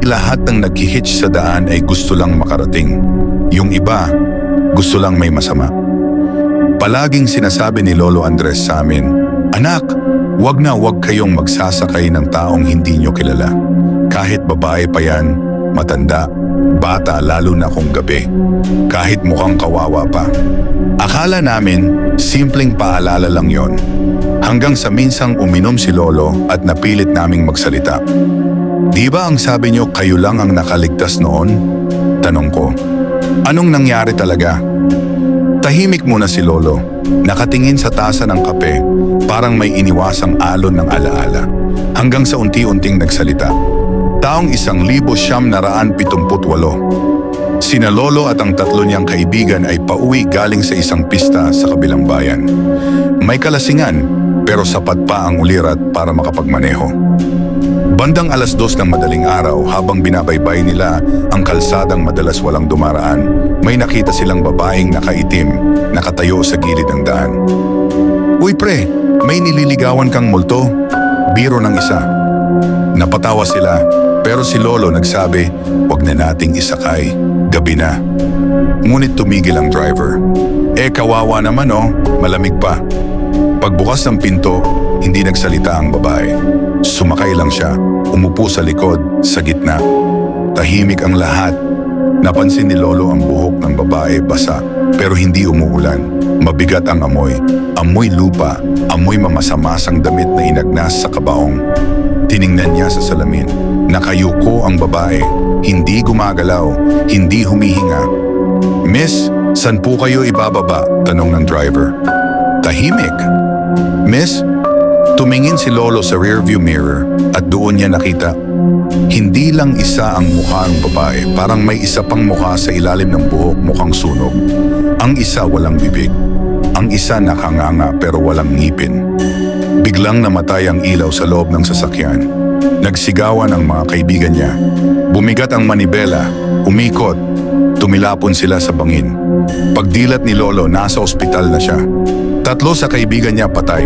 Lahat ng nag-hitch sa daan ay gusto lang makarating. Yung iba, gusto lang may masama. Palaging sinasabi ni Lolo Andres sa amin, "Anak, wag kayong magsasakay ng taong hindi nyo kilala. Kahit babae pa yan, matanda, bata lalo na kung gabi. Kahit mukhang kawawa pa." Akala namin, simpleng paalala lang yon. Hanggang sa minsang uminom si Lolo at napilit naming magsalita. "Di ba ang sabi nyo kayo lang ang nakaligtas noon?" Tanong ko. "Anong nangyari talaga?" Tahimik muna si Lolo, nakatingin sa tasa ng kape, parang may iniwasang alon ng alaala. Hanggang sa unti-unting nagsalita. Taong 1978. Sina Lolo at ang 3 niyang kaibigan ay pauwi galing sa isang pista sa kabilang bayan. May kalasingan, pero sapat pa ang ulirat para makapagmaneho. Bandang 2:00 ng madaling araw, habang binabaybay nila ang kalsadang madalas walang dumaraan, may nakita silang babaeng nakaitim, nakatayo sa gilid ng daan. "Uy pre, may nililigawan kang multo?" Biro ng isa. Napatawa sila, pero si Lolo nagsabi, "Wag na nating isakay, gabi na." Ngunit tumigil ang driver. Kawawa naman malamig pa. Pagbukas ng pinto, hindi nagsalita ang babae. Sumakay lang siya, umupo sa likod, sa gitna. Tahimik ang lahat. Napansin ni Lolo ang buhok ng babae basa, pero hindi umuulan. Mabigat ang amoy. Amoy lupa, amoy mamasamasang damit na inagnas sa kabaong. Tiningnan niya sa salamin. Nakayuko ang babae, hindi gumagalaw, hindi humihinga. "Miss, saan po kayo ibababa?" tanong ng driver. Tahimik. "Miss?" Tumingin si Lolo sa rearview mirror at doon niya nakita. Hindi lang isa ang mukha ng babae, parang may isa pang mukha sa ilalim ng buhok, mukhang sunog. Ang isa walang bibig. Ang isa nakanganga pero walang ngipin. Biglang namatay ang ilaw sa loob ng sasakyan. Nagsigawan ang mga kaibigan niya. Bumigat ang manibela, umikot, tumilapon sila sa bangin. Pagdilat ni Lolo, nasa ospital na siya. 3 sa kaibigan niya patay.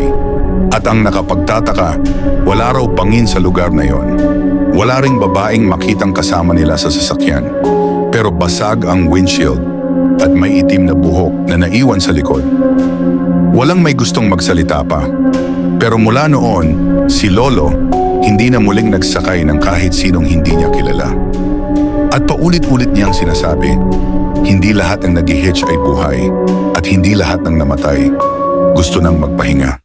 At ang nakapagtataka, wala raw bangin sa lugar na yon. Wala ring babaeng makitang kasama nila sa sasakyan. Pero basag ang windshield at may itim na buhok na naiwan sa likod. Walang may gustong magsalita pa. Pero mula noon, si Lolo hindi na muling nagsakay ng kahit sinong hindi niya kilala. At paulit-ulit niyang sinasabi, hindi lahat ng nag-hitch ay buhay at hindi lahat ng namatay gusto nang magpahinga.